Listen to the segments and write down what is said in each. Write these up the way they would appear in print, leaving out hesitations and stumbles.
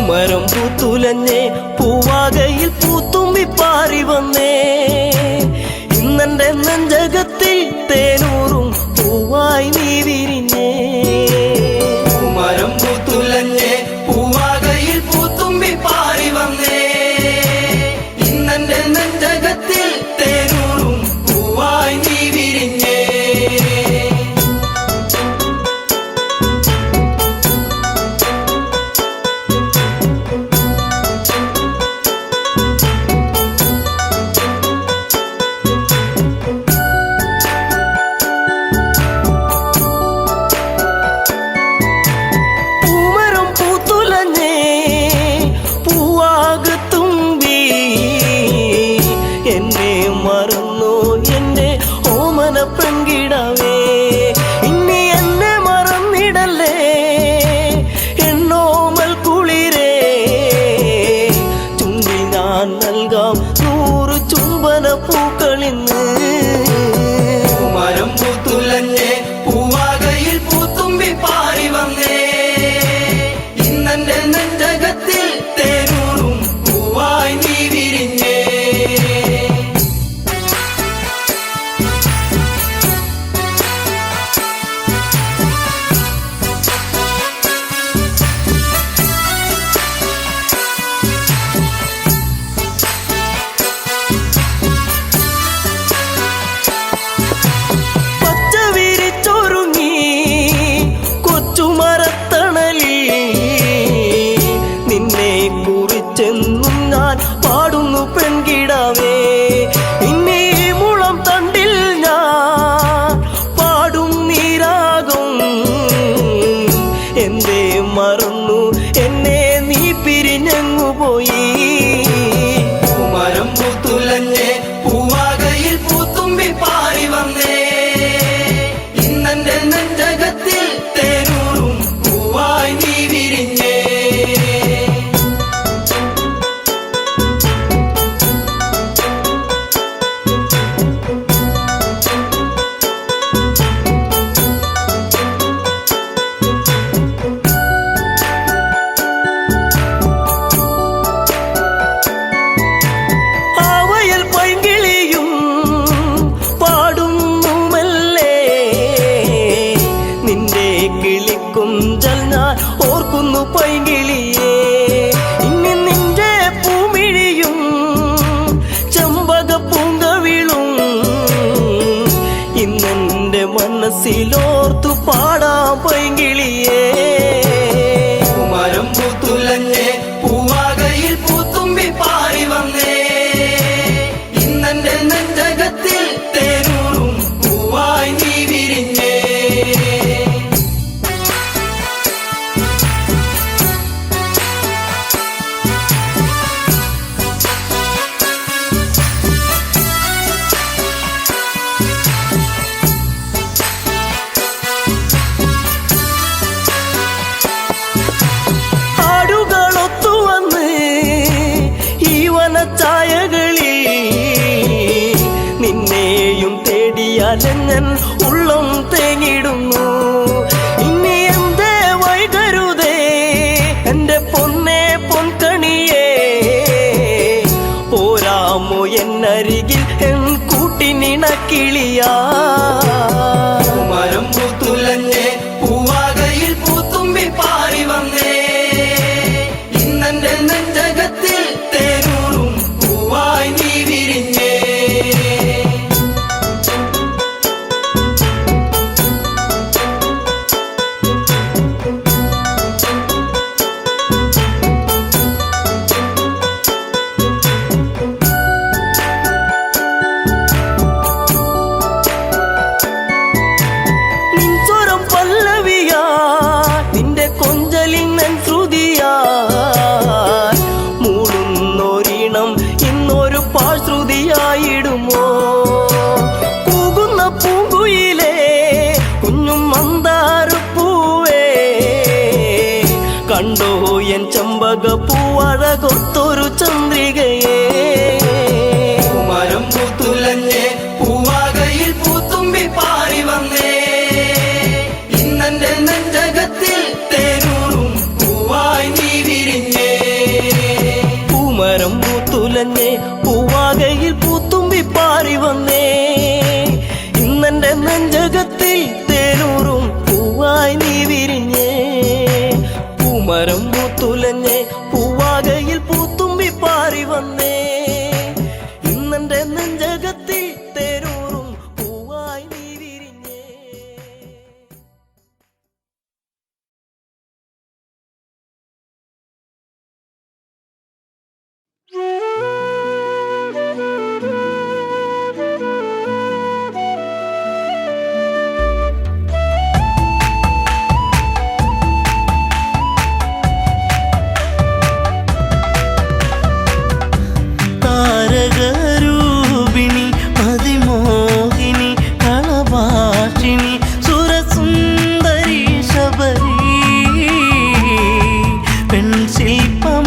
മരം പൂത്തുലഞ്ഞേ പൂവാകയിൽ പൂത്തുമ്പി പാറി വന്നേ ഇന്നെന്റെ നെഞ്ചകത്തിൽ തേനൂറും പൂവായി നീ വിരിഞ്ഞേ മരം പൂത്തുലഞ്ഞേ പൂവാകയിൽ പൂത്തുമ്പി പാറി വന്നേ ഇന്നെന്റെ നെഞ്ചകത്തിൽ തേനൂറും പൂവായി നീ വിരിഞ്ഞേ പെൺകിടാവേ ഇനി എന്നെ മറന്നിടല്ലേ എന്നോമൽ കുളിരേ ചുണ്ടിൽ ഞാൻ നൽകാം 100 ചുംബന പൂക്കളിന്ന് മരം പൂത്തുലഞ്ഞേ പൂവാകയിൽ പൂത്തുമ്പി പാറി വന്നേ ഇന്നെന്റെ നെഞ്ചകത്തിൽ തേനൂറും പൂവായി നീ വിരിഞ്ഞേ ചെന്നും ഞാൻ പാടുന്നു പെൺകിടാവേ ഇനി മുളം തണ്ടിൽ ഞാൻ പാടും നീരാകും എന്തേ മറന്നു എന്നെ നീ പിരിഞ്ഞങ്ങു പോയി മരം പൂത്തുലഞ്ഞേ പൂവാകയിൽ പൂത്തുമ്പി പാറി വന്നേ ഇന്നെന്റെ നെഞ്ചകത്തിൽ തേനൂറും പൂവായി നീ വിരിഞ്ഞേ കുഞ്ചൽ ഞാൻ ഓർക്കുന്നു പൈങ്കിളിയേ ഇനി നിന്റെ പൂമിഴിയും ചെമ്പക പൂങ്കവിളും ഇന്നെന്റെ മനസ്സിലോർത്തു പാടാം പൈങ്കിളിയേ മരം പൂത്തുലഞ്ഞേ പൂവാകയിൽ പൂത്തുമ്പി പാറി വന്നേ ഇന്നെന്റെ നെഞ്ചകത്തിൽ തേനൂറും പൂവായി നീ വിരിഞ്ഞേ ചായകളിൽ നിന്നെയും തേടിയാലെങ്ങൻ ഉള്ളം തേങ്ങിടുന്നു ഇനി എന്തേ വൈകരുതേ എന്റെ പൊന്നേ പൊൻകണിയേ പോരാമോ എന്നരികിൽ എൻ കൂട്ടിനിണക്കിളിയാ മരം പൂത്തുലഞ്ഞേ പൂവാകയിൽ പൂത്തുമ്പി പാറി വന്നേ ഇന്നെന്റെ നെഞ്ചകത്തിൽ തേനൂറും പൂവായി നീ വിരിഞ്ഞേ നിൻസ്വരം പല്ലവിയാ നിന്റെ കൊഞ്ചലിൻ ശ്രുതിയാ പൂവഴകൊത്തൊരു ചന്ദ്രികയെ പൂമരം പൂത്തുലഞ്ഞേ പൂവാകയിൽ പൂത്തുമ്പി പാറി വന്നേ ഇന്നെന്റെ നെഞ്ചകത്തിൽ തേനൂറും പൂവായി നീ വിരിഞ്ഞേ പൂമരം പൂത്തുലഞ്ഞേ പൂവാകയിൽ പൂത്തുമ്പി പാറി വന്നേ ഇന്നെന്റെ നെഞ്ചകത്തിൽ തേനൂറും പൂവായി നീ വിരിഞ്ഞേ പൂമരം പൂത്തുലഞ്ഞേ പൂവാകയിൽ പൂത്തുമ്പി പാറി വന്നേ ഇന്നെന്റെ നെഞ്ചകത്തിൽ തേനൂറും പൂവായി നീ വിരിഞ്ഞേ. താരകരൂപിണി അതിമോഹിനി കളഭാഷിണി സുരസുന്ദരി ശബരി പെൺശില്പമാണിവൾ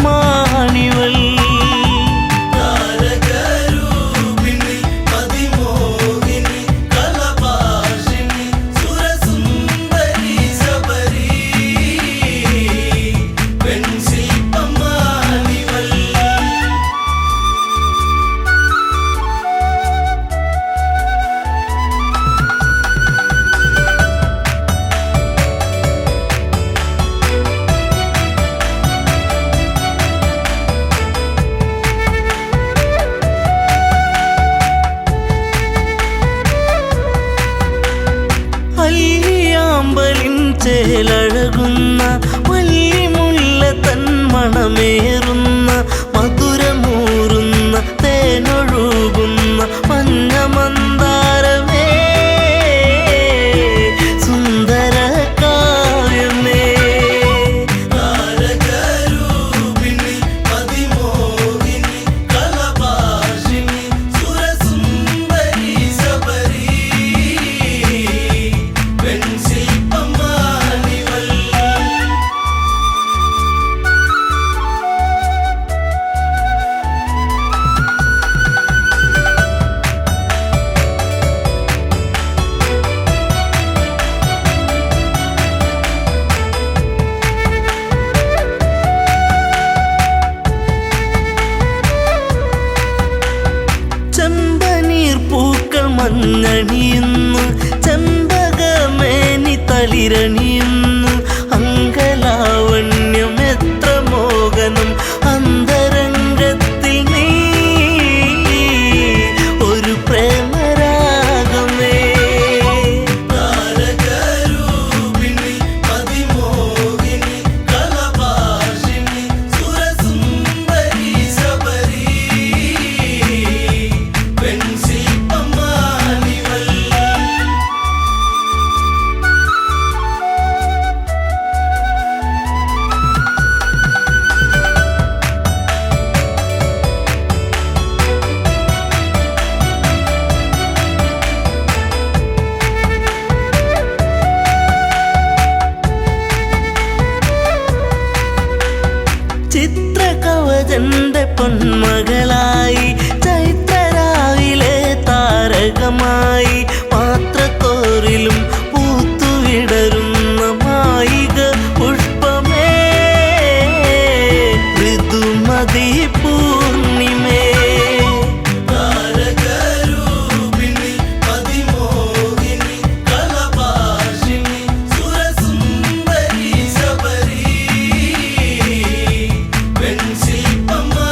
താരകരൂപിണി അതിമോഹിനി കളഭാഷിണി സുരസുന്ദരി ശബരി പെൺശില്പമാണിവൾ അല്ലിയാമ്പലിൻ ചേലഴകുന്ന വല്ലിമുല്ല തൻ മണമേറുന്ന മധുരമൂറുന്ന തേനൊഴുകുന്ന മഞ്ഞ മന്ദാരമേ സുന്ദര കാവ്യമേ താരകരൂപിണി അതിമോഹിനി കളഭാഷിണി സുരസുന്ദരി ശബരി പെൺശില്പമാണിവൾ ചെമ്പനീർ പൂക്കൾ മഞ്ഞണിയുന്നു ചെമ്പകമേനി തളിരണിയുന്നു അങ്കലാവണ്യം എത്ര മോഹനം അന്തരംഗത്തിൽ നീ ഒരു പ്രേമരാഗമേ താരകരൂപിണി അതിമോഹിനി കളഭാഷിണി സുരസുന്ദരി ശബരി പെൺശില്പമാണിവൾ ചിത്രകവചന്റെ പൊന്മകളായി ചൈത്രരാവിലെ താരകമായി പാത്രത്തോറിലും പൂത്തുവിടരുന്ന മായിക പുഷ്പമേ ഋതുമതി പൂർണിമേ താരകരൂപിണി അതിമോഹിനി കളഭാഷിണി സുരസുന്ദരി ശബരി പെൺശില്പമാണിവൾ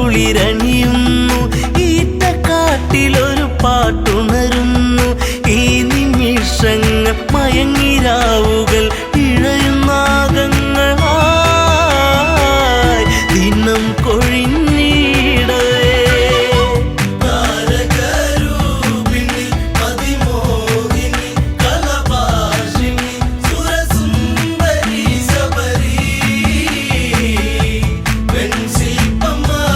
കുളിരണിയുന്നു, ഈറ്റക്കാട്ടിലൊരു പാട്ടുണരുന്നു. ഈ നിമിഷങ്ങൾ മയങ്ങിരാവുകൾ ഇഴയുന്നാഗങ്ങളായി ദിനം കൊഴിഞ്ഞിടവേ. താരകരൂപിണി അതിമോഹിനി കലഭാഷിണി സുരസുന്ദരി ശബരി പെൺശില്പമാണിവൾ.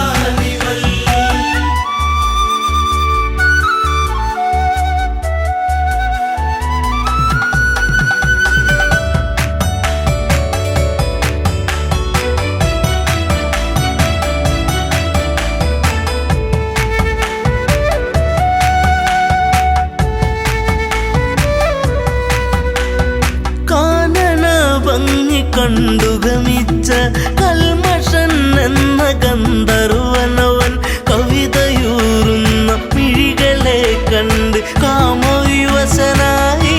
കാനന ഭംഗി കണ്ടുഗമിച്ച കൽമഷൻ എന്ന ഗന്ധർവനവൻ കവിതയൂറുന്ന മിഴികളെ കണ്ട് കാമവിവശനായി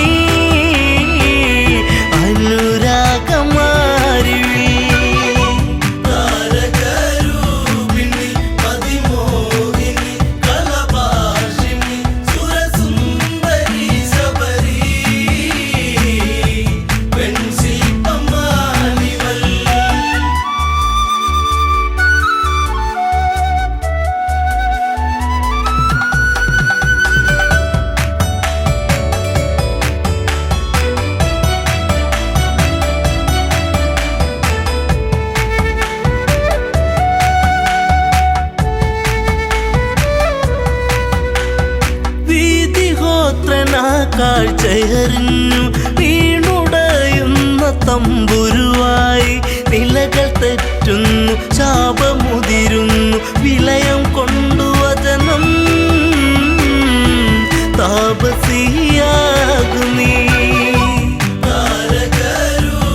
അനുരാഗമാരിവി. താരകരൂപിണി അതിമോഹിനി കലഭാഷിണി സുരസുന്ദരി ശബരി പെൺശില്പമാണിവൾ. വീതിഹോത്രനാ കാഴ്ചയറിഞ്ഞു വീണുടയുന്ന തമ്പുരുവായി നിലകൾ തെറ്റുന്നു, ശാപമുതിരുന്നു, വിലയം കൊണ്ടു വചനം താപസിയാകുന്നീ. താരകരൂപിണി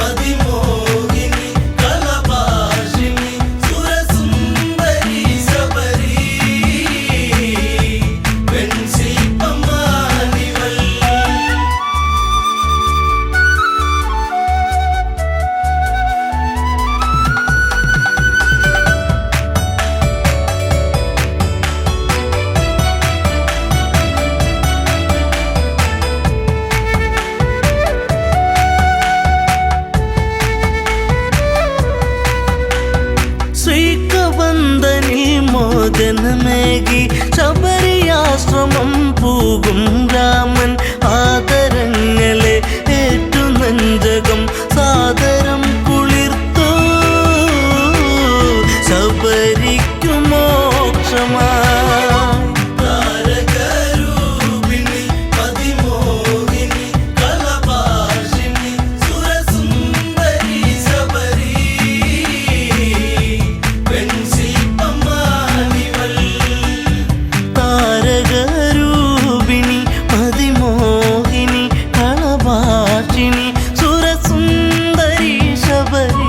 അതിമോഹിനി കലഭാഷിണി സുരസുന്ദരി ശബരി പെൺശില്പമാണിവൾ. ശ്രീകബന്ധനിൽ മോചനമേകി ശബരിയാശ്രമം പോകും രാമൻ ആദരങ്ങളെ ഏറ്റു നെഞ്ചകം സാദരം കുളിർത്തു ശബരിക്കു മോക്ഷമായി. താരകരൂപിണി അതിമോഹിനി കലഭാഷിണി സുരസുന്ദരി ശബരി പെൺശില്പമാണിവൾ. താരകരൂപിണി അതിമോഹിനി കളഭാഷിണി സുരസുന്ദരി ശബരി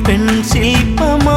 പെൺശില്പമാണിവൾ.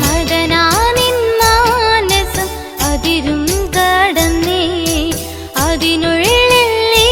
മദനാനിൻ മാനസം അതിരും കടന്നേ, അതിനുള്ളിൽ നീ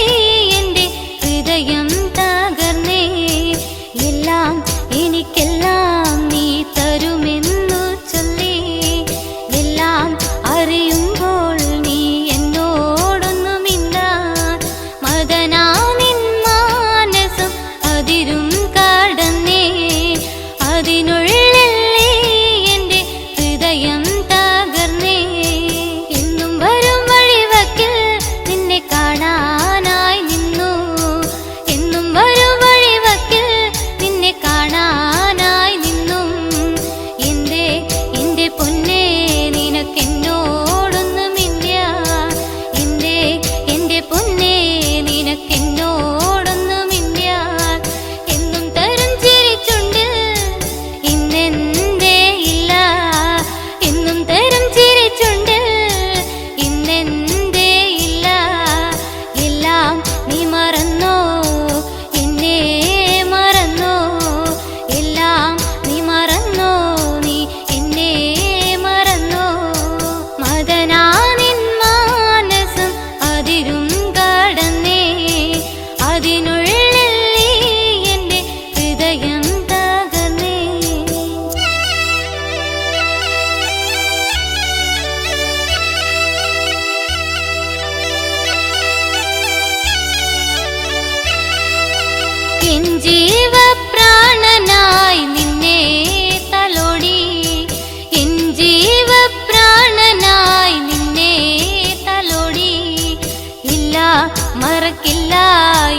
മറക്കില്ല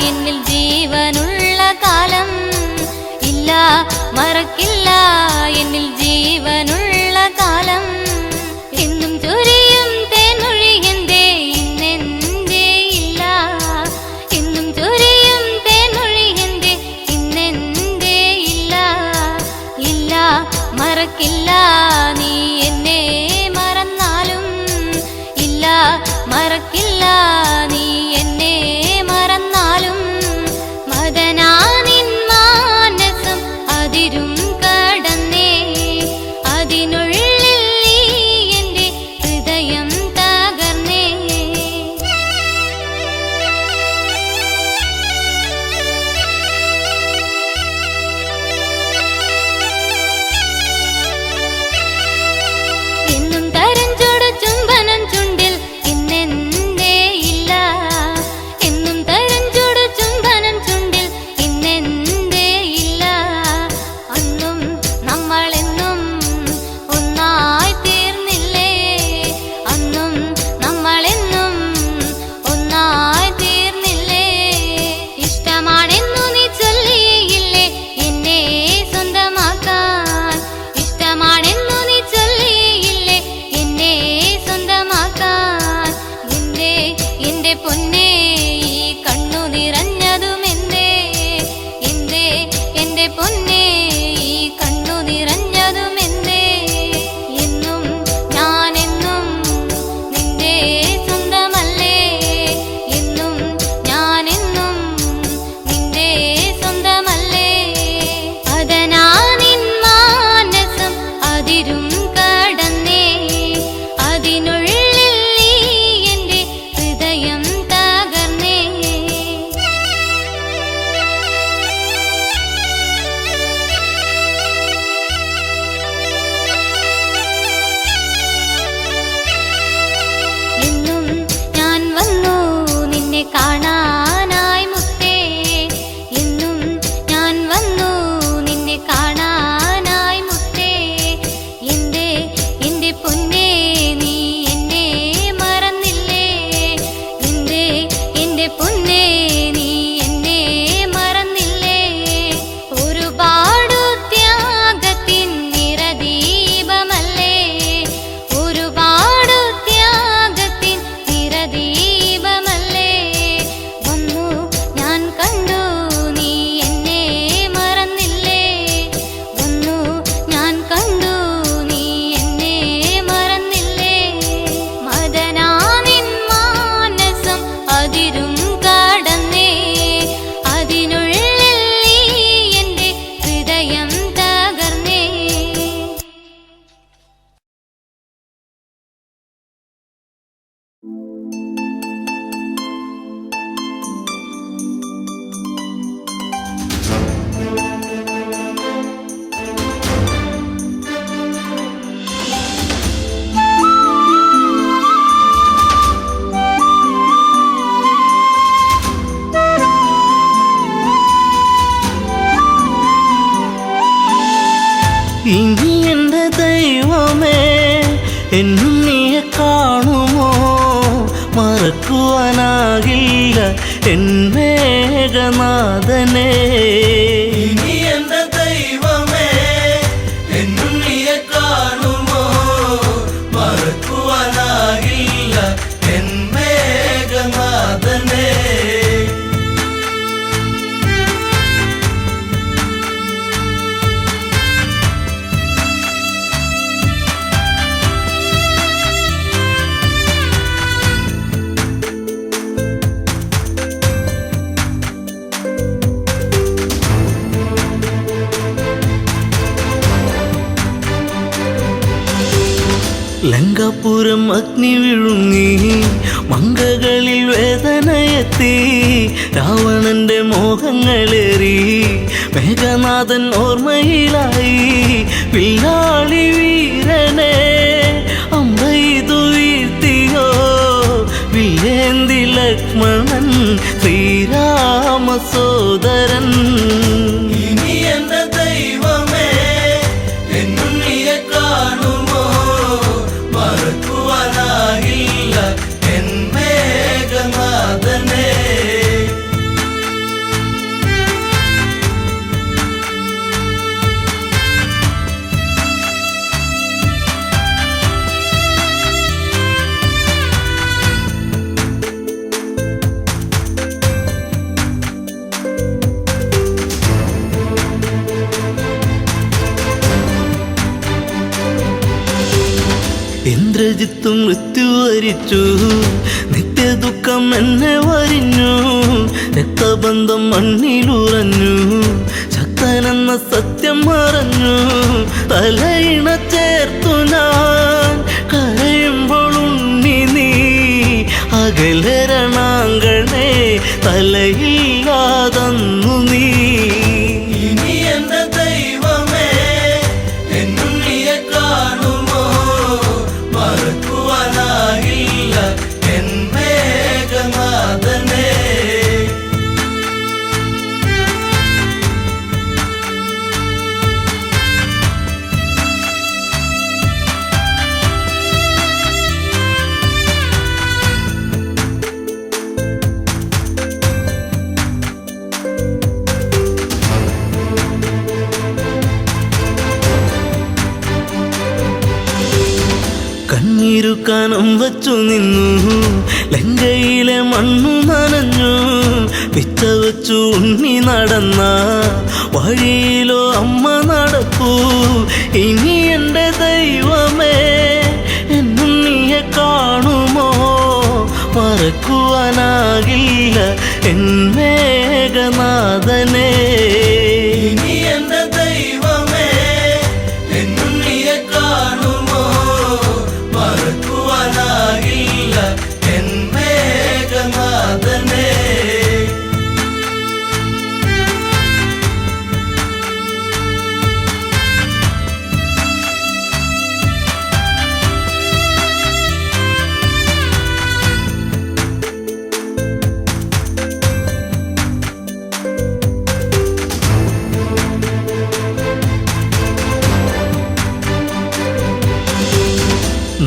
എന്നിൽ ജീവനുള്ള കാലം. ഇല്ല മറക്കില്ല എന്നിൽ ജീവനുള്ള കാലം. എന്നും ചൊരിയും തേൻമൊഴി എന്തേ ഇന്നെന്തേ ഇല്ല. എന്നും ചൊരിയും തേൻമൊഴി എന്തേ ഇന്നെന്തേ ഇല്ല. ഇല്ല മറക്കില്ല നീ എന്നെ മറന്നാലും. ഇല്ല മറക്കില്ല നീ എന്നെ മറന്നാലും. മദനാനിൻ മാനസം അതിരും കടന്നേ. അതിനുള്ളിൽ നീ എൻ്റെ ഹൃദയം തകർന്നേ. എന്നും തരഞ്ചോട് ചുംബനം ചുണ്ടിൽ ഇന്നെന്തേ ഇല്ല. എന്നും തരഞ്ചോട് ചുംബനം ചുണ്ടിൽ ഇന്നെന്തേ ഇല്ല. അന്നും നമ്മളെന്നും ഒന്നായി തീർന്നില്ലേ. അന്നും നമ്മളെന്നും ഒന്നായി തീർന്നില്ലേ. ഇഷ്ടമാണെന്നു നീ ചൊല്ലിയില്ലേ എന്നെ സ്വന്തമാക്കാൻ. ഇഷ്ടമാണെന്നു നീ ചൊല്ലിയില്ലേ എന്നെ സ്വന്തമാക്കാൻ. എന്റെ പൊന്നേ ഈ കണ്ണു നിറഞ്ഞതുമെന്തേ. എന്റെ പൊന്നേ ഈ കണ്ണു നിറഞ്ഞതുമെന്തേ. എന്നും ഞാനെന്നും നിന്റെ സ്വന്തമല്ലേ. എന്നും ഞാനെന്നും നിന്റെ സ്വന്തമല്ലേ. അതനാനിൻ മാനസം അതിരും കടന്നേ. അതിനുള്ളിൽ നീ എൻ്റെ ഹൃദയം തകർന്നേ. എന്നും ഞാൻ വന്നു നിന്നെ കാണാനായി മുത്തേ. എന്നും ഞാൻ വന്നു നിന്നെ കാണാനായി മുത്തേ. എന്റെ പൊന്നേ നീ എന്നെ മറന്നില്ലേ. എന്റെ പൊന്നേ നീ എന്നെ മറന്നില്ലേ. ഒരുപാടു ത്യാഗത്തിൻ നിറദീപമല്ലേ. ഒരുപാടു ത്യാഗത്തിൻ നിറദീപമല്ലേ. വന്നു ഞാൻ കണ്ടു നീ എന്നെ മറന്നില്ലേ. വന്നു ഞാൻ കണ്ടു നീ എന്നെ മറന്നില്ലേ. മദനാനിൻ മാനസം അതിരും കടന്നേ. അതിനുള്ളിൽ നീ എൻ്റെ ഹൃദയം തകർന്നേ. ഇനി എൻ്റെ ദൈവമേ എന്നും നീയെ കാണുമോ. മറക്കുവാനാകില്ല എൻ മേഘനാഥനെ. ഇനി എന്റെ ദൈവമേ എന്നും നീയെ കാണുമോ. മറക്കുവാനാകില്ല എൻ മേഘനാഥനെ. ലങ്കാപുരം അഗ്നി വിഴുങ്ങി മങ്കകളിൽ വേദനയെത്തി. രാവണന്റെ മോഹങ്ങളേറി മേഘനാഥൻ ഓർമ്മയിലായി. വില്ലാളി വീരനെ അമ്പെയ്തു വീഴ്ത്തിയോ. വില്ലേന്തി ലക്ഷ്മണൻ ശ്രീരാമ സോദരൻ. ഇനി എന്റെ ദൈവമേ എന്നും നീയെ കാണുമോ. മറക്കുവാനാകില്ല എൻ മേഘനാഥനെ. ഇന്ദ്രജിത്ത് മൃത്യു വരിച്ചു, നിത്യദുഃഖം എന്നെ വരിഞ്ഞു, രക്തബന്ധം മണ്ണിലുറഞ്ഞു, ശക്തനെന്ന സത്യം മറഞ്ഞു, തലയിണ ചേർത്തു ഞാൻ കരയുമ്പോൾ ഉണ്ണി നീ അകലരണാങ്കണേ തലയില്ലാതന്നു നീ. ഇനി എന്റെ ദൈവമേ എന്നുണ്ണിയെ കാണുമോ, മറക്കുവാനാകില്ല എൻ മേഘനാഥനെ. കണ്ണീരു കനം വച്ചു നിന്നു, ലങ്കയിലെ മണ്ണു നനഞ്ഞു, പിച്ച വച്ചു ഉണ്ണി നടന്ന വഴിയിലോ അമ്മ നടക്കൂ. ഇനി എൻ്റെ ദൈവമേ എന്നുണ്ണിയെ കാണുമോ, മറക്കുവാനാകില്ല എൻ മേഘനാഥനെ. ഇനി എന്റെ ദൈവമേ എന്നുണ്ണിയെ കാണുമോ, മറക്കുവാനാകില്ല എൻ മേഘനാഥനെ.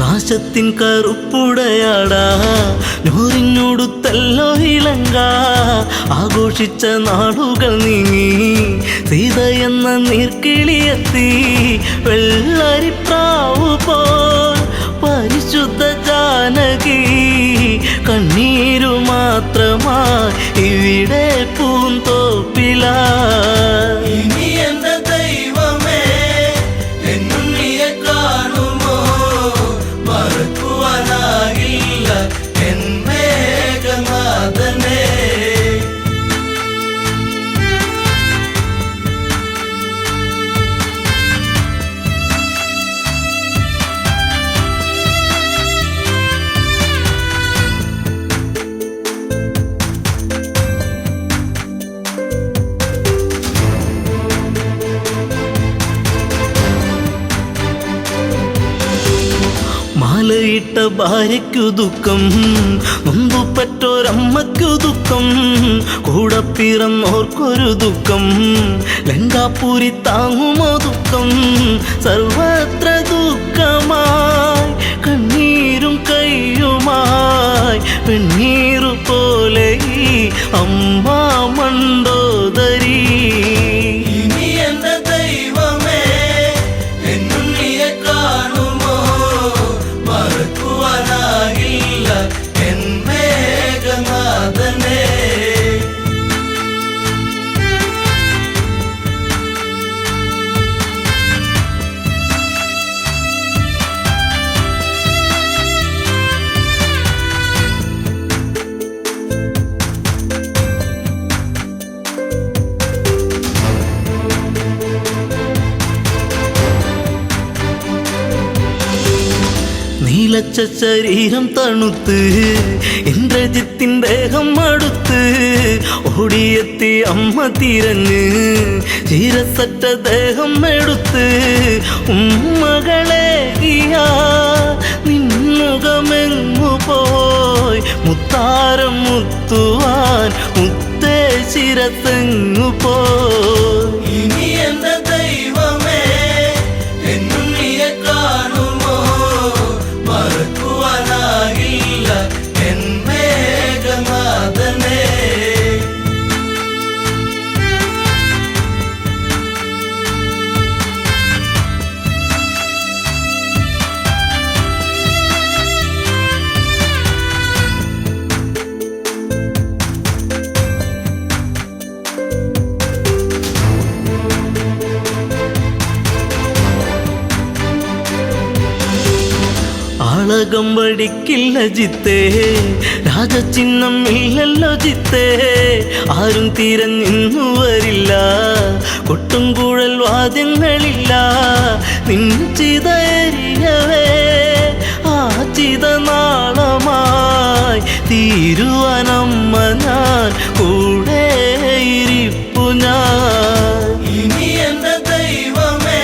നാശത്തിൻ കറുപ്പുടയാടാ നൂറിഞ്ഞൊടുത്തല്ലോ ഇലങ്ക, ആഘോഷിച്ച നാളുകൾ നീങ്ങി സീത എന്ന നീർക്കിളിയെത്തി, വെള്ളരിപ്രാവു പോൽ പരിശുദ്ധ ജാനകി, കണ്ണീരു മാത്രമായി ഇവിടെ പൂന്തോപ്പില. ഇനി എന്റെ ദൈവമേ എന്നുണ്ണിയെ കാണുമോ, മറക്കുവാനാകില്ല എൻ മേഘനാഥനെ. മാലയിട്ട ഭാര്യയ്ക്കു ദുഃഖം, നൊന്തുപറ്റോരമ്മയ്ക്കു ദുഃഖം, കൂടെ പിറന്നോർക്കൊരു ദുഃഖം, ലങ്കാപുരി താങ്ങുമോ ദുഃഖം, സർവത്ര ദുഃഖമായി കണ്ണീരും കയ്യുമായി പെണ്ണീറു പോലെ ഈ അമ്മ മണ്ടോദരി. ഇനി എന്റെ ദൈവമേ എന്നുണ്ണിയെ കാണുമോ, മറക്കുവാനാകില്ല എൻ മേഘനാഥനെ. നീലച്ച ശരീരം തണുത്ത് ഇന്ദ്രജിത്തിൻ ദേഹം അടുത്ത്, ഓടിയെത്തി അമ്മ തിരഞ്ഞ് ചീരസറ്റ ദേഹം എടുത്ത്, ഉമ്മകളെ നിന്നുകമെങ്ങു പോയി, മുത്താരം മുത്തുവാൻ മുത്തേ ശിരത്തെങ്ങു പോയി. ഇനി എന്റെ ദൈവമേ എന്നുണ്ണിയെ കാണുമോ, മറക്കുവാനാകില്ല എൻ മേഘനാഥനെ. രാഗം വടിക്കില്ല ജിത്തേ, രാജചിഹ്നം ഇല്ലല്ലോ ജിത്തേ, ആരും തിരഞ്ഞിന്നു വരില്ല, കൊട്ടും കുഴൽ വാദ്യങ്ങളില്ല, നിൻ ചിതയരിയവേ ആ ചിതനാളമായി തീരുവനമ്മ ഞാൻ കൂടെ ഇരിപ്പു ഞാൻ. ഇനി എന്റെ ദൈവമേ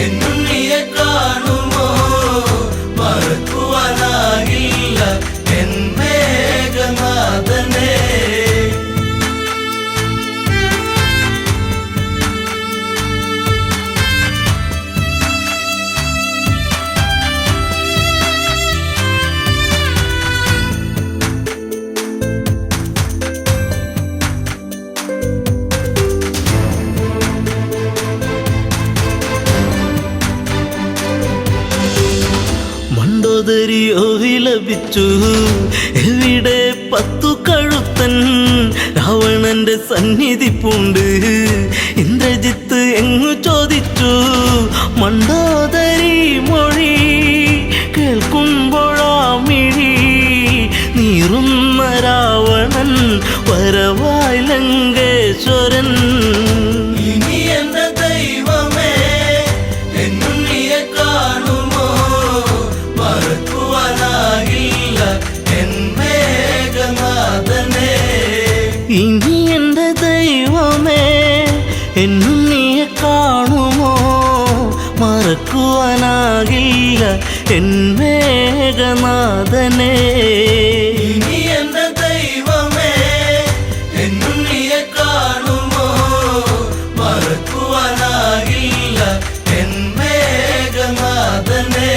എന്നുണ്ണിയെ കാണുമോ, മറക്കുവാനാകില്ല എൻ മേഘനാഥനെ. മണ്ടോദരിയോ വിലപിച്ചു, എവിടെ 10 കഴുത്തൻ, രാവണന്റെ സന്നിധി പൂണ്ട്, ഇന്ദ്രജിത്ത് എങ്ങു ചോദിച്ചു, മണ്ടോദരി മൊഴി കേൾക്കുമ്പോഴാ മിഴി നീറുന്ന രാവണൻ വരവായി ലങ്കേശ്വരൻ. ഇനി എന്റെ ദൈവമേ എന്നുണ്ണിയെ കാണുമോ, മറക്കുവാനാകില്ല എൻ മേഘനാഥനെ. ഇനി എൻ്റെ ദൈവമേ എന്നുണ്ണിയെ കാണുമോ, മറക്കുവാനാകില്ല എൻ മേഘനാഥനെ. ഇനി എന്റെ ദൈവമേ എന്നുണ്ണിയെ കാണുമോ, മറക്കുവാനാകില്ല എൻ മേഘനാഥനെ.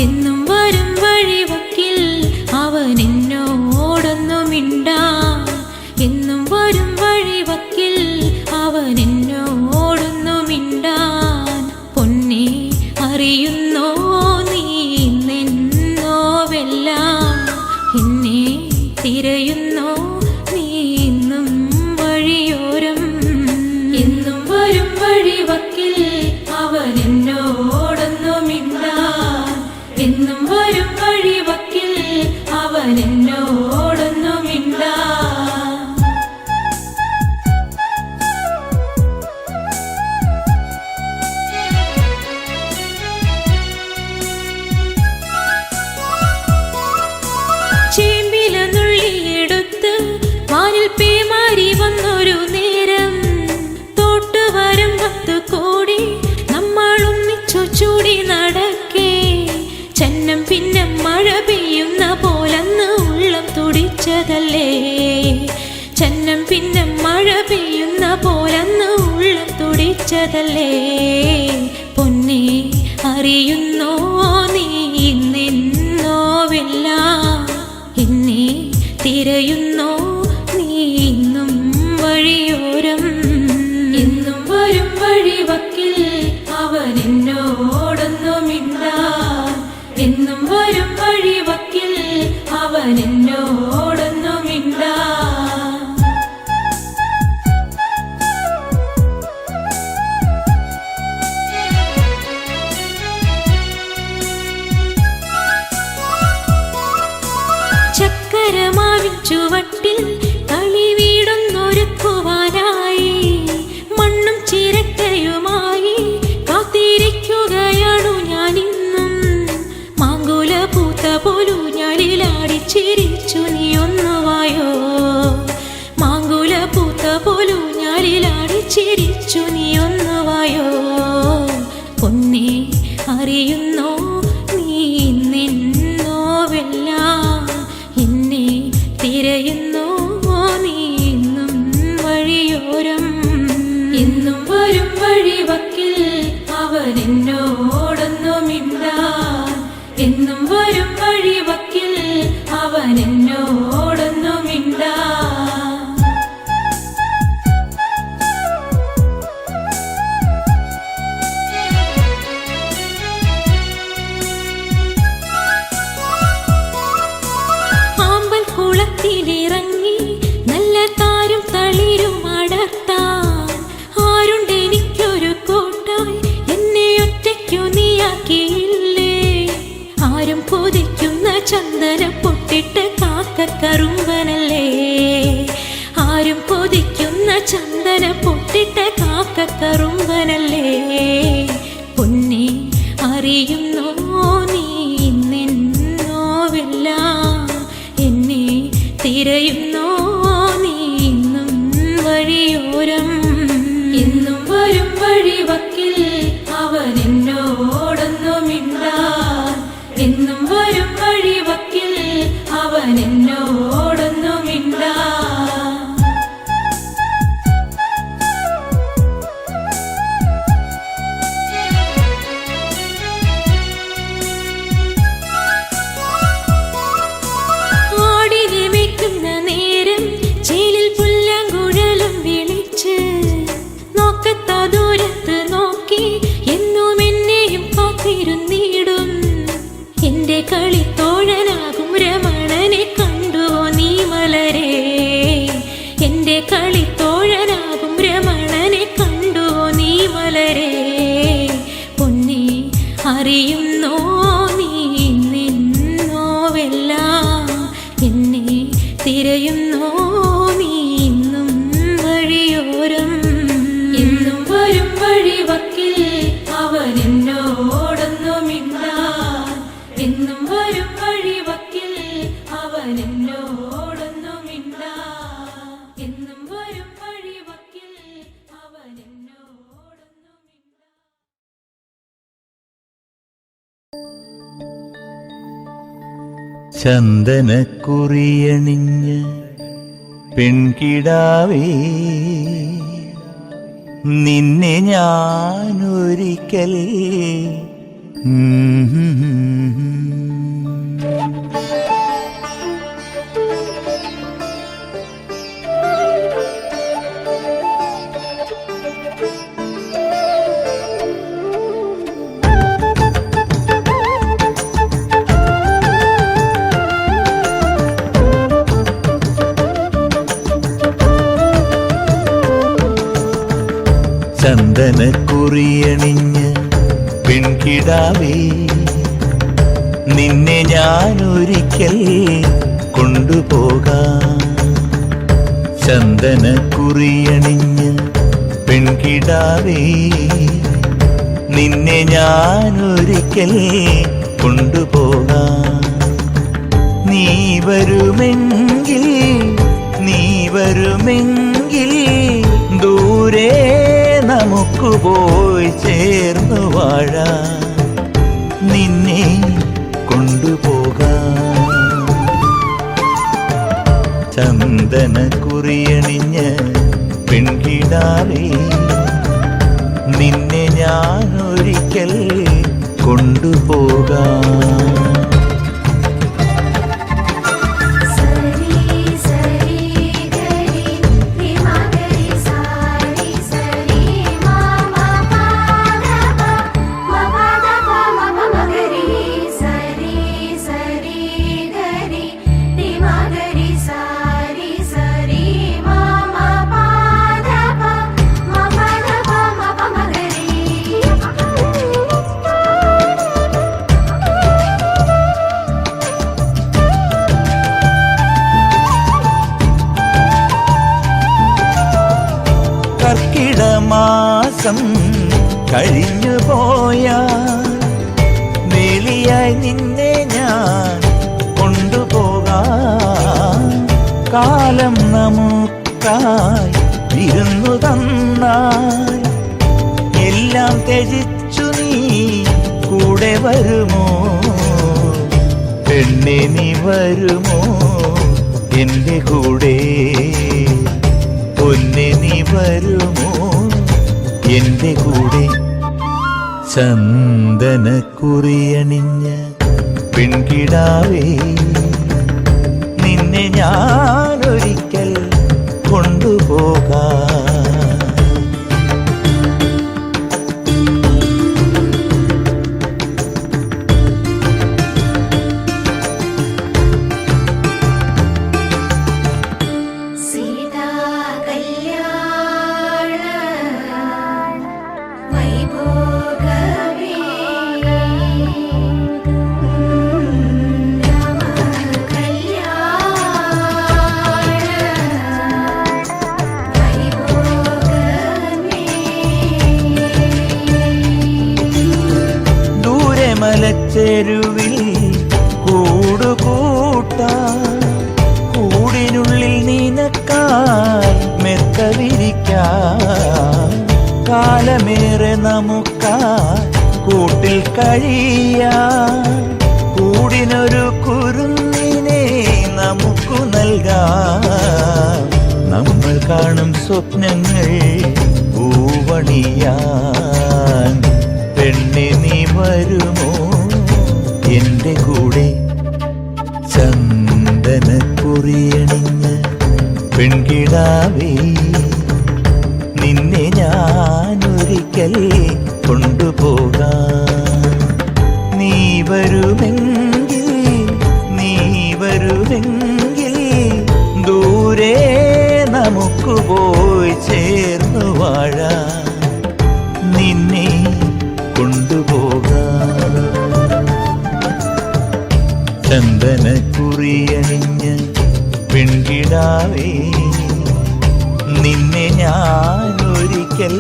എന്നും വരും വഴിവക്കിൽ അവൻ എന്നോടൊന്നു മിണ്ടാൻ, എന്നും വരും വഴിവക്കിൽ അവൻ എന്നോടൊന്നു മിണ്ടാൻ. പൊന്നെ അറിയുന്നോ നീ നിന്നോവെല്ലാം, എന്നെ തിരയുന്നോ നീ ഇന്നും വഴിയോരം. എന്നും വരും വഴിവക്കിൽ അവൻ എന്നോടൊന്നു മിണ്ടാൻ, എന്നും വരും വഴിവക്കിൽ അവൻ എന്നോടൊന്നു മിണ്ടാൻ. ചേമ്പില നുള്ളിയെടുത്ത് വാനിൽ പേമാരി വന്നൊരു നേരം, തോട്ടുവരും 10 കോടി നമ്മൾ ഒന്നിച്ചു ചൂടി നടക്കേ, ചന്നം പിന്നെ മഴ പെയ്യുന്ന പോലന്ന് ഉള്ളം തുടിച്ചതല്ലേ, ചന്നം പിന്നെ മഴ പെയ്യുന്ന പോലന്ന് ഉള്ളം തുടിച്ചതല്ലേ. പൊന്നെ അറിയുന്നോ നീ നിന്നോവെല്ലാം, എന്നെ തിരയുന്നോ നീ ഇന്നും വഴിയോരം. എന്നും വരും വഴിവക്കിൽ അവൻ എന്നോടൊന്നു മിണ്ടാൻ, എന്നും വരും വഴിവക്കിൽ അവൻ എന്നോടൊന്നു മിണ്ടാൻ. ചക്കരമാവിൻ ചുവട്ടിൽ കളി വീടൊന്നൊരുക്കുവാനായി, മണ്ണും ചിരട്ടയുമായി കാത്തിരിക്കുകയാണു ഞാനിന്നും. മാങ്കുല പൂത്ത പോലു ഞാലിലാടി ചിരിച്ചു നീ ഒന്നുവായോ, മാങ്കുല പൂത്ത പോലു ഞാലിലാടി ചിരിച്ചു നീ ഒന്നുവായോ. പൊന്നെ അറിയുന്നോ നീ നിന്നോവെല്ലാം, എന്നെ തിരയുന്നോ നീ ഇന്നും വഴിയോരം. എന്നും വരും വഴിവക്കിൽ അവൻ എന്നോടൊന്നു മിണ്ടാൻ, എന്നും വരും വഴിവക്കിൽ അവൻ എന്നോടൊന്നു മിണ്ടാൻ. കൊതിക്കുന്ന ചന്ദന പൊട്ടിട്ട് കാക്കക്കറുമ്പനല്ലേ. ആരും കൊതിക്കുന്ന ചന്ദന പൊട്ടിട്ട് കാക്കക്കറുമ്പനല്ലേ. പൊന്നെ അറിയുന്നോ നീ നിന്നോവെല്ലാം എന്നെ തിരയുന്നോ നീ ഇന്നും വഴിയോരം. എന്നും വരും വഴിവക്കിൽ അവൻ എന്നോടൊന്നു മിണ്ടാൻ. എന്നും വരും വഴിവക്കിൽ അവൻ എന്നോടൊന്നു മിണ്ടാൻ. ആടിനെ മേയ്ക്കുന്ന നേരം ചേലിൽ പുല്ലാങ്കുഴലും വിളിച്ച് നോക്കത്താ ദൂരത്ത് നോക്കി എന്നും എന്നെയും കാത്തിരുന്നിടും. എന്റെ കളിത്തോഴനാകും രമണനെ കണ്ടുവോ നീ മലരേ. എന്റെ കളിത്തോഴനാകും രമണനെ കണ്ടുവോ നീ മലരേ. പൊന്നെ അറിയുന്നോ നീ നിന്നോവെല്ലാം എന്നെ തിരയുന്നോ നീ ഇന്നും വഴിയോരം. എന്നും വരും വഴിവക്കിൽ അവൻ എന്നോടൊന്നു മിണ്ടാൻ. എന്നും വരും വഴിവക്കിൽ അവൻ എന്നോടൊന്നു മിണ്ടാൻ. എന്നും വരും വഴിവക്കിൽ അവൻ എന്നോടൊന്നു മിണ്ടാൻ. ചന്ദനക്കുറിയണിഞ്ഞ് പെൺകിടാവേ നിന്നെ ഞാനൊരിക്കൽ ചന്ദനക്കുറിയണിഞ്ഞ് പെൺകിടാവേ നിന്നെ ഞാനൊരിക്കൽ കൊണ്ടുപോകാം. ചന്ദനക്കുറിയണിഞ്ഞ് പെൺകിടാവേ നിന്നെ ഞാനൊരിക്കൽ കൊണ്ടുപോകാം. നീ വരുമെങ്കിൽ ദൂരെ നമുക്ക് പോയി ചേർന്നു വാഴാം. നിന്നെ കൊണ്ടുപോകാം. ചന്ദനക്കുറിയണിഞ്ഞ് പെൺകിടാവേ നിന്നെ ഞാനൊരിക്കൽ കൊണ്ടുപോകാം. കർക്കിടമാസം കഴിഞ്ഞു പോയാൽ വേലിയായി നിന്നെ ഞാൻ കൊണ്ടുപോകാം. കാലം നമുക്കായി വിരുന്നു തന്നാൽ എല്ലാം ത്യജിച്ചു നീ കൂടെ വരുമോ. പെണ്ണെ നീ വരുമോ എൻ്റെ കൂടെ. പൊന്നെ നീ വരുമോ എൻ്റെ കൂടെ. ചന്ദനക്കുറിയണിഞ്ഞ പെൺകിടാവേ നിന്നെ ഞാനൊരിക്കൽ കൊണ്ടുപോകാം. കഴിയാൻ കൂടിനൊരു കുരുന്നിനെ നമുക്കു നൽകാം. നമ്മൾ കാണും സ്വപ്നങ്ങൾ പൂവണിയാൻ. പെണ്ണെ നീ വരുമോ എന്റെ കൂടെ? ചന്ദനക്കുറിയണിഞ്ഞ പെൺകിടാവേ, നിന്നെ ഞാനൊരിക്കൽ കൊണ്ടുപോകാം. നീ വരുമെങ്കിൽ ദൂരെ നമുക്ക് പോയി ചേർന്നു വാഴാം. നിന്നെ കൊണ്ടുപോകാം. ചന്ദനക്കുറിയണിഞ്ഞ പെൺകിടാവേ, നിന്നെ ഞാനൊരിക്കൽ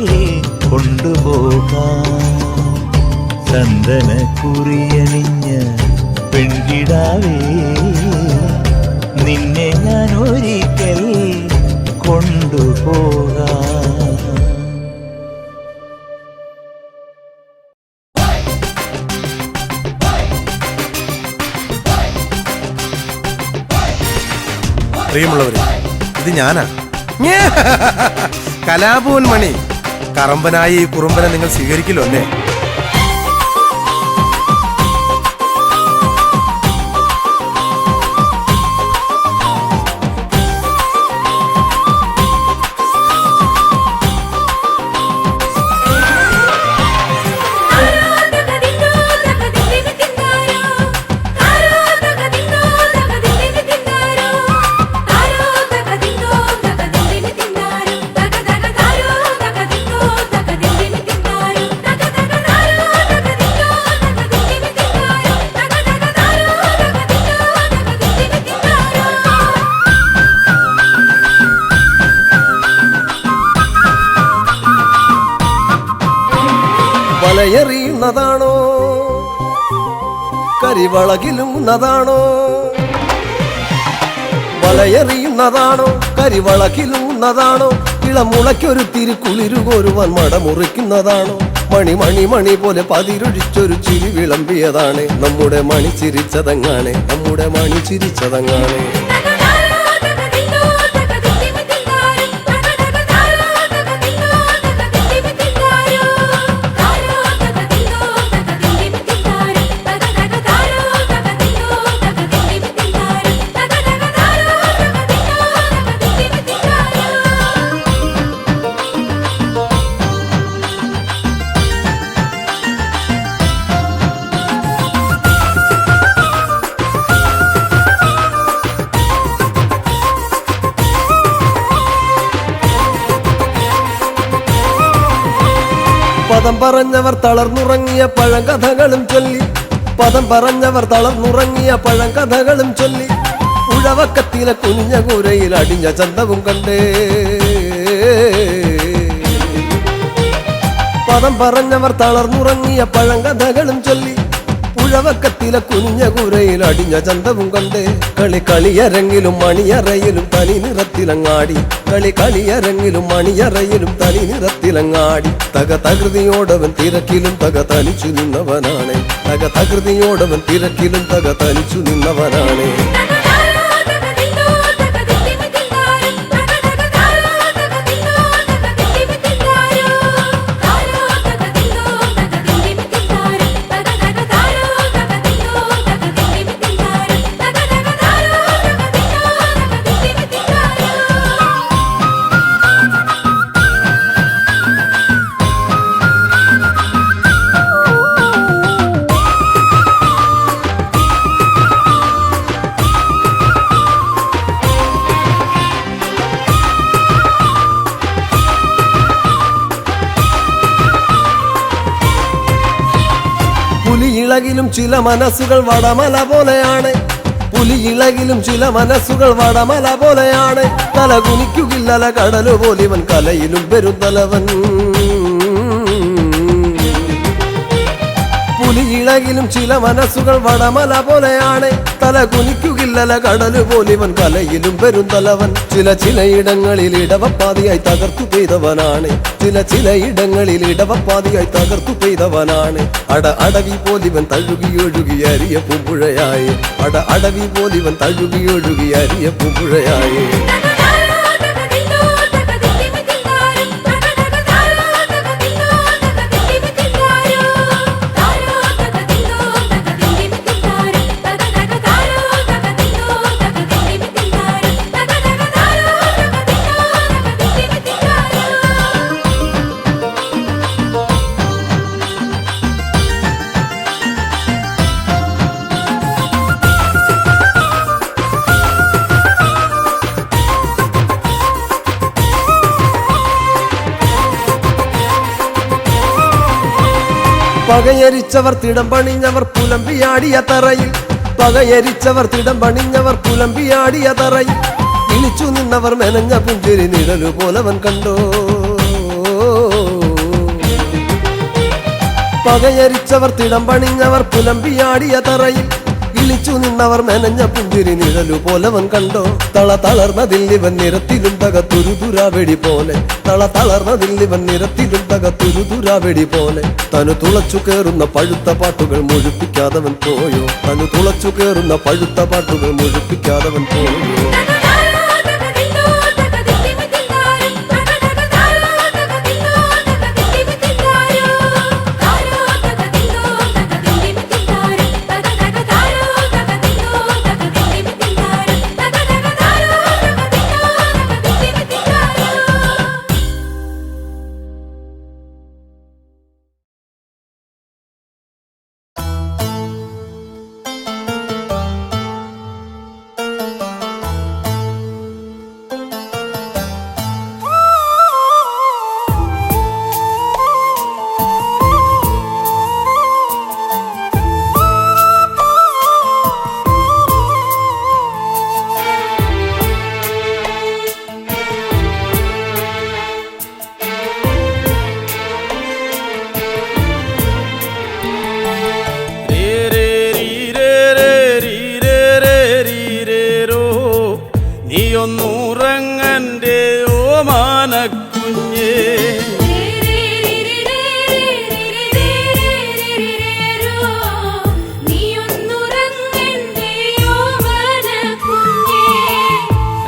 കൊണ്ടുപോകാം. ചന്ദനക്കുറിയണിഞ്ഞ പെൺകിടാവേ, നിന്നെ ഞാനൊരിക്കൽ കൊണ്ടുപോകാം. പ്രിയമുള്ളവരെ, ഇത് ഞാനാ കലാഭവൻ മണി. കറമ്പനായി ഈ കുറുമ്പനെ നിങ്ങൾ സ്വീകരിക്കില്ലോ അല്ലേ? വലയെറിയുന്നതാണോ കരിവളകിലുന്നതാണോ? വലയെറിയുന്നതാണോ കരിവളകിലുന്നതാണോ? ഇളമുളയ്ക്കൊരു തിരുക്കുളിരുകോരുവാൻ മടമുറിക്കുന്നതാണോ? മണി മണി മണി പോലെ പതിരൊഴിച്ചൊരു ചിരി വിളമ്പിയതാണ്. നമ്മുടെ മണി ചിരിച്ചതങ്ങാണ്, നമ്മുടെ മണി ചിരിച്ചതങ്ങാണ്. പദം പറഞ്ഞവർ തളർന്നുറങ്ങിയ പഴങ്കഥകളും ചൊല്ലി, പദം പറഞ്ഞവർ തളർന്നുറങ്ങിയ പഴങ്കഥകളും ചൊല്ലി, ഉഴവക്കത്തിലെ കുനിഞ്ഞ കൂരയിൽ അടിഞ്ഞ ചന്തവും കണ്ടേ. പദം പറഞ്ഞവർ തളർന്നുറങ്ങിയ പഴങ്കഥകളും ചൊല്ലി, ഉഴവക്കത്തിലെ കുനിഞ്ഞ കൂരയിൽ അടിഞ്ഞ ചന്തവും കണ്ടേ. കളിയരങ്ങിലും മണിയറയിലും തനി നിറത്തിലങ്ങാടി, കളിയരങ്ങിലും മണിയറയിലും തനി നിറത്തിലങ്ങാടി. തകൃതിയോടവൻ തിരക്കിലും തനിച്ചു നിന്നവനാണ്, തകൃതിയോടവൻ തിരക്കിലും തനിച്ചു നിന്നവനാണ്. പുലിയിളകിലും ചില മനസ്സുകൾ വടമല പോലെയാണ്, പുലിയിളകിലും ചില മനസ്സുകൾ വടമല പോലെയാണ്. തല കുനിക്കുകില്ലല കടലു പോലിവൻ കലയിലും പെരുന്തലവൻ. പുലിയിള പുലിയിളകിലും ചില മനസ്സുകൾ വടമല പോലെയാണ്. തല കുനിക്കുകില്ലല കടല് പോലിവൻ കലയിലും വരും തലവൻ. ചിലയിടങ്ങളിൽ ഇടവപ്പാതിയായി തകർത്തു പെയ്തവനാണ്. ചിലയിടങ്ങളിൽ ഇടവപ്പാതിയായി തകർത്തു പെയ്തവനാണ്. അടവി പോലിവൻ തഴുകിയൊഴുകി അരിയ പൂമ്പുഴയായി. അടവി പോലിവൻ തഴുകിയൊഴുകി അരിയ പൂമ്പുഴയായി. പകയരിച്ചവർ തിടം പണിഞ്ഞവർ പുലമ്പിയാടിയ തറയിൽ. പകയരിച്ചവർ തിടം പണിഞ്ഞവർ പുലമ്പിയാടിയ തറയിൽ. ഇളിച്ചു നിന്നവർ മെനഞ്ഞ പുഞ്ചിരി നിഴലു പോലവൻ കണ്ടോ. പകയരിച്ചവർ തിടം പണിഞ്ഞവർ പുലമ്പിയാടിയ തറയിൽ. ഇളിച്ചു നിന്നവർ മെനഞ്ഞ പുഞ്ചിരി നിഴലു പോലവൻ കണ്ടോ. തളർന്നതിൽ ഇവൻ നിരത്തിലും തകത്തുരുതുരാവെടി പോലെ. തളർന്നതിൽ ഇവൻ നിരത്തിലും തകത്തുരുതുരാവെടി പോലെ. തനു തുളച്ചു കേറുന്ന പഴുത്ത പാട്ടുകൾ മുഴുപ്പിക്കാതവൻ പോയോ. തനു തുളച്ചു കേറുന്ന പഴുത്ത പാട്ടുകൾ മുഴുപ്പിക്കാതവൻ പോയോ. നീയൊന്നുറങ്ങന്റെ ഓമാനക്കുഞ്ഞേ.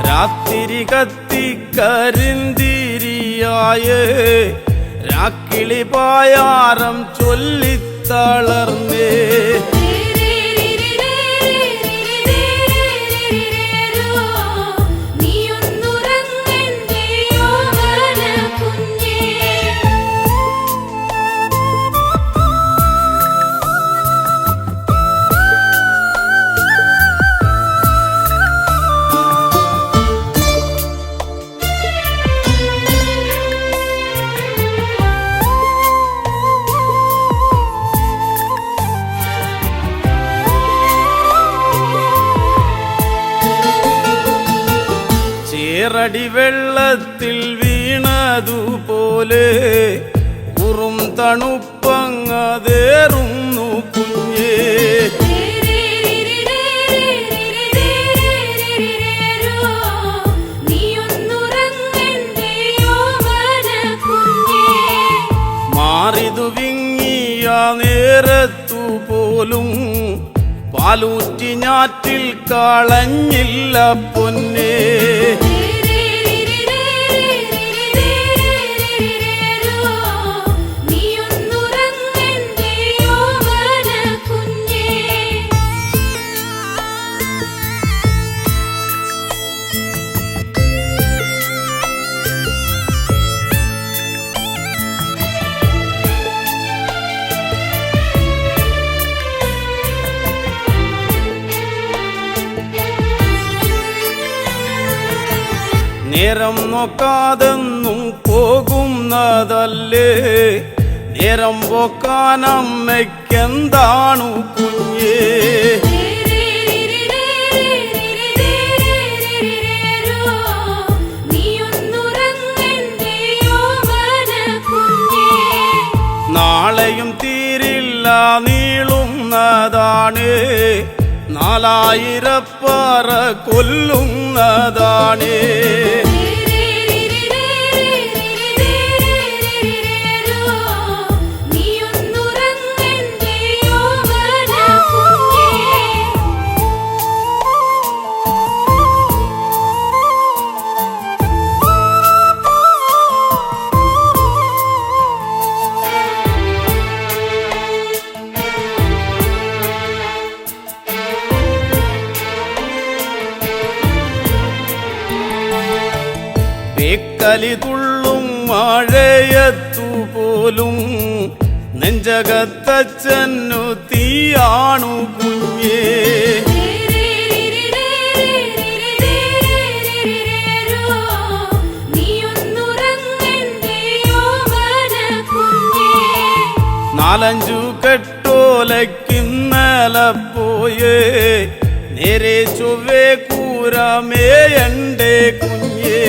രാത്തിരി കത്തിക്കരിന്തിരിയായേ രാക്കിളി പായാരം ചൊല്ലിത്തളർന്നേ. ചേറടി വെള്ളത്തിൽ വീണതുപോലെ ഉറും തണുപ്പങ്ങതേറുന്നു കുഞ്ഞേ. മാറിതു വിങ്ങിയ നേരത്തു പോലും പാലൂറ്റി ഞാറ്റിൽ കളഞ്ഞില്ല പൊന്നേ. നേരം നോക്കാതെന്നും പോകുന്നതല്ലേ നേരം പോക്കാനമ്മയ്ക്കെന്താണു കുഞ്ഞേ. നാളെയും തീരില്ല നീളും നാലായിരപ്പാറ കൊല്ലുന്നതാണേ. കലി തുള്ളും മഴയത്തു പോലും നെഞ്ചകത്തച്ഛനു തീയാണു കുഞ്ഞേ. നാലഞ്ചു കെട്ടോലക്കിന്നല പോയേ നേരെ ചൊവ്വേ കൂരമേയണ്ടേ കുഞ്ഞേ.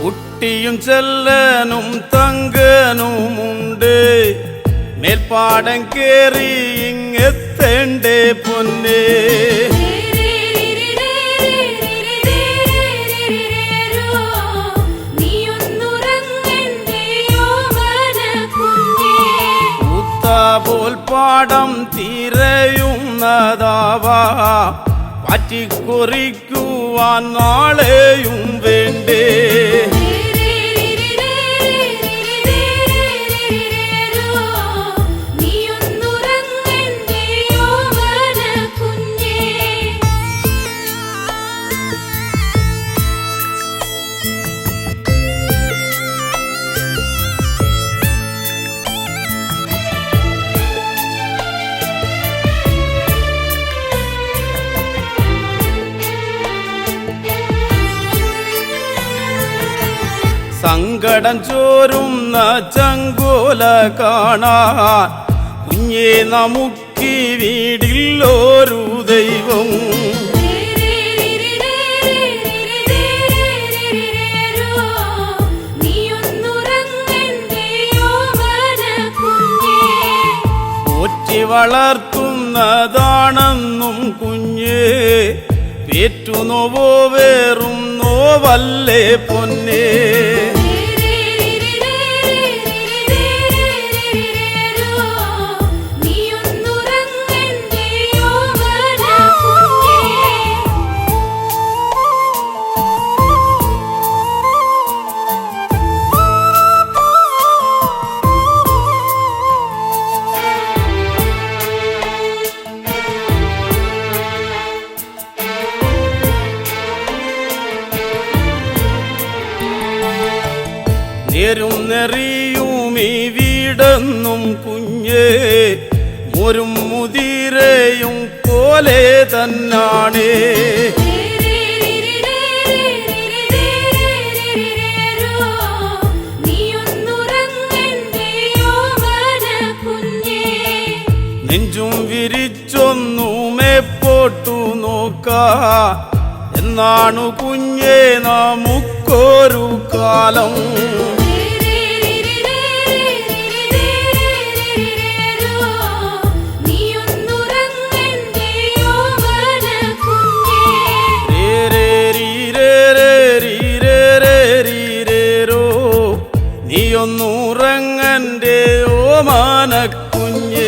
കുട്ടിയും ചെല്ലനും തങ്കനുമുണ്ട് മേൽപ്പാടം കേറി ഇങ്ങെത്തേണ്ടേ പൊന്നേ. ൂത്താപോൽ പാടം തീരയുന്നതാവാ പറ്റിക്കുറിക്കുവാൻ നാളെയും വേണ്ടേ. സങ്കടം ചോരുന്ന ചങ്കോല കാണാൻ കുഞ്ഞേ നമുക്കി വീടില്ലൊരു ദൈവം. പോറ്റി വളർത്തുന്നതാണെന്നും കുഞ്ഞേ പേറ്റുനോവോ വേറും നോവല്ലേ പൊന്നേ. നേരും നെറിയും ഈ വീടെന്നും കുഞ്ഞേ മോരും മുതിരയും പോലെ തന്നാണേ. നെഞ്ചും വിരിച്ചൊന്നുമേ പോട്ടു നോക്കാ എന്നാണു കുഞ്ഞേ നമുക്കൊരു കാലം. നീയൊന്നുറങ്ങന്റെ ഓമാനക്കുഞ്ഞേ.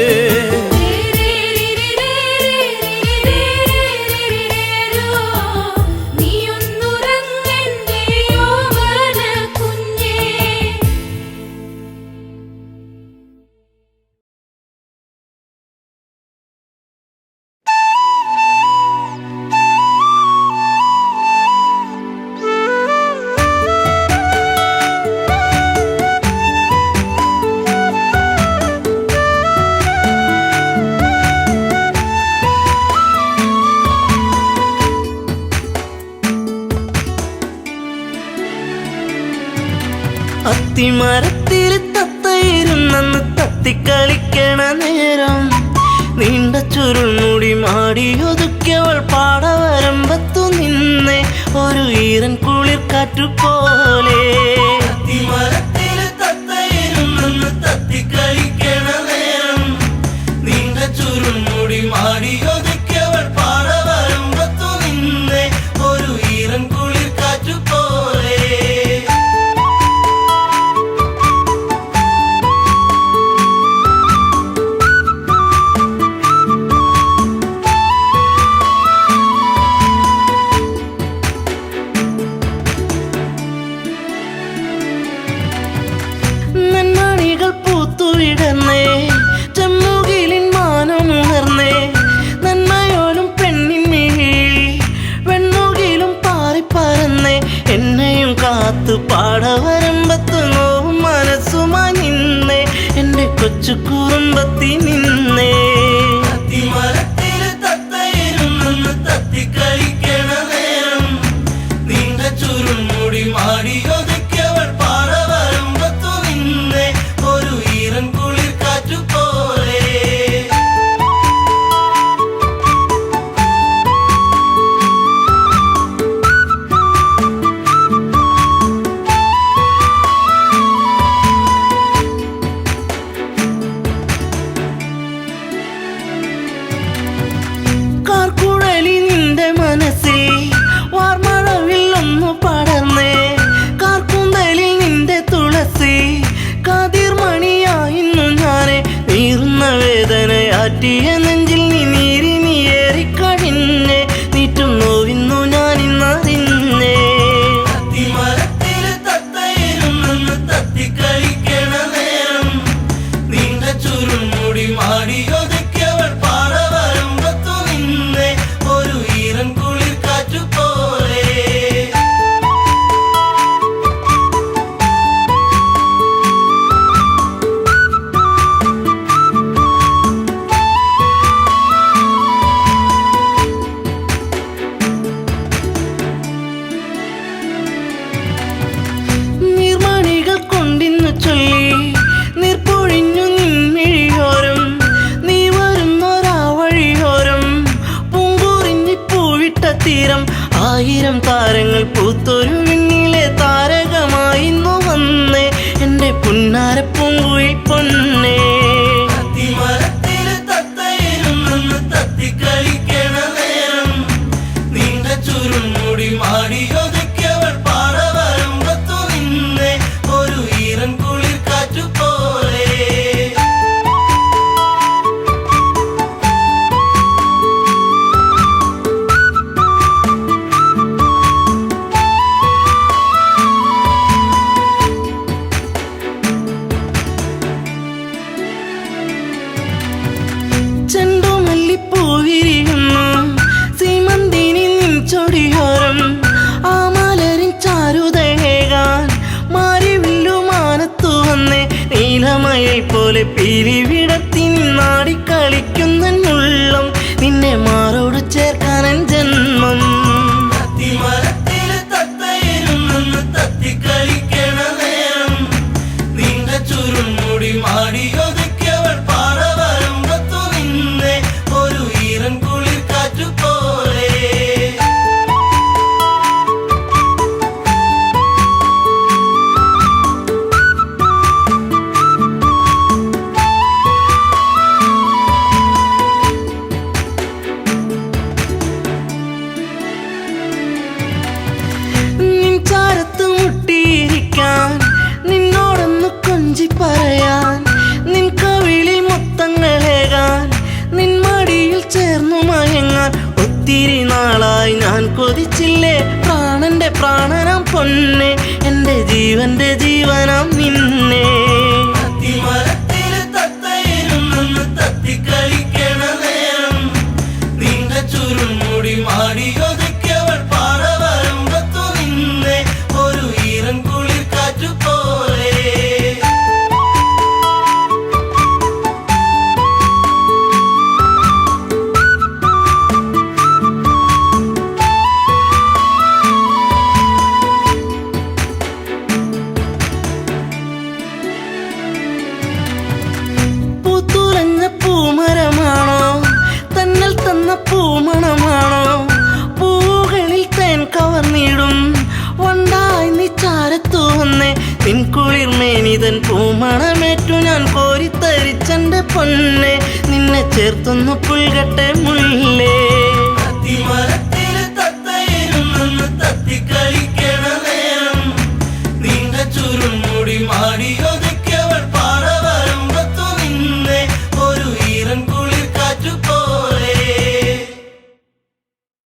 അത്തിമരത്തിൽ തത്തയിരുന്നെന്ന് തത്തിക്കളിക്കണ നേരം നീണ്ട ചുരുൾമുടി മാടിയൊതുക്കിയവൾ പാടവരമ്പത്തു നിന്നെ ഒരു ഈറൻ കുളിർ കാറ്റുപോലെ. അത്തിമരത്തിൽ തത്തയിരുന്നെന്ന് തത്തിക്കളിക്കണ നേരം നീണ്ട ചുരുൾമുടി മാടിയൊതുക്കിയവൾ പാടവരമ്പത്തു നിന്നെ ഒരു ഈറൻ കുളിർ കാറ്റുപോലെ. നന്മണികൾ പൂത്തുവിടർന്നേ ചെമ്മുകിലിൻ മാനമുണർന്നേ നന്മയോലും പെണ്ണിൻ മിഴിയിൽ വെണ്ണുകിലും പാറിപ്പറന്നേ എന്നെയും കാത്തു പാടവരമ്പത്ത് നോവും മനസ്സുമായി നിന്നേ എൻ്റെ കൊച്ചു കുറുമ്പത്തി നിന്നേ. അത്തിമരത്തിൽ തത്തയിരുന്നെന്ന് തത്തിക്കളിക്കണ നേരം നീണ്ട ചുരുൾമുടി മാടിയൊതുക്കിയവൾ പാടവരമ്പത്തു നിന്നെ ഒരു ഈറൻ കുളിർ കാറ്റുപോലെ. കാർക്കുഴലി നിന്റെ മനസ്സിൽ വാർമഴവിൽ ഒന്നു പടർന്നേ കാർക്കുന്തലിൽ നിന്റെ തുളസി കാതിർമണിയായിരുന്നു ഞാനെ നീറുന്ന വേദനയാറ്റിയ നെഞ്ചിൽ നീ നീറിനിയേറിക്കഴിഞ്ഞേ നീറ്റും നോവിന്നു ഞാനിന്നറിഞ്ഞേ. അത്തിമരത്തിൽ തത്തയിരുന്നെന്ന് തത്തിക്കളിക്കണ നേരം നീണ്ട ചുരുൾമുടി മാടിയൊതുക്കിയവൾ പാടവരമ്പത്തു നിന്നെ ഒരു ഈറൻ കുളിർ കാറ്റുപോലെ. നീർമണികൾ കൊണ്ടിന്നു ചൊല്ലി നീർപ്പൊഴിഞ്ഞു നിൻമിഴിയോരം നീ വരുന്നൊരാ വഴിയോരം പൂങ്കുറിഞ്ഞി പൂവിട്ട തീരം ആയിരം താരങ്ങൾ പൂത്തൊരു വിണ്ണിലെ താരകമായിന്നു വന്നേ എൻ്റെ പുന്നാര പൂങ്കുയിൽ പൊന്നേ. അത്തിമരത്തിൽ തത്തയിരുന്നെന്ന് തത്തിക്കളിക്കണ നേരം നീണ്ട ചുരുൾമുടി മാടിയൊതുക്കിയവൾ പാടവരമ്പത്തു നിന്നെ ഒരു ഈറൻ കുളിർ കാറ്റുപോലെ. ചെണ്ടുമല്ലിപ്പൂവിരിയുന്നു സീമന്തിനി നിൻ ചൊടിയോരം ആ മലരിൻ ചാരുതയേകാൻ മാരിവില്ലു മാനത്തു വന്നേ നീലമയിൽ പോലെ പിരിവിടത്തി നിന്നാടിക്കളിക്കുന്നുള്ളം നിന്നെ മാറോട് ചേർക്കാനൻ ജന്മം. അത്തിമരത്തിൽ തത്തയിരുന്നെന്ന് തത്തിക്കളിക്കണ നേരം നീണ്ട ചുരുൾമുടി മാടിയൊതുക്കിയവൾ പാടവരമ്പത്തു നിന്നെ ഒരു ഈറൻ കുളിർ കാറ്റുപോലെ. നിൻ ചാരത്ത് മുട്ടിയിരിക്കാൻ നിന്നോടൊന്ന് കൊഞ്ചി പറയാൻ നിൻ കവിളിൽ മുത്തങ്ങളേകാൻ നിൻ മടിയിൽ ചേർന്നു മയങ്ങാൻ ഒത്തിരി നാളായി ഞാൻ കൊതിച്ചില്ലേ പ്രാണന്റെ പ്രാണനാം പൊന്നെ എൻ്റെ ജീവന്റെ ജീവനാം നിന്നെ. അത്തിമരത്തിൽ തത്തയിരുന്നെന്ന് തത്തിക്കളിക്കണ നേരം നീണ്ട ചുരുൾമുടി മാടിയൊതുക്കിയവൾ പാടവരമ്പത്തു നിന്നെ ഒരു ഈറൻ കുളിർ കാറ്റുപോലെ. നിന്തൻ പൂമണമേറ്റു ഞാൻ കോരിത്തരിച്ചെന്റെ പൊന്നെ നിന്നെ ചേർത്തൊന്നു പുൽകട്ടെ മുല്ലേ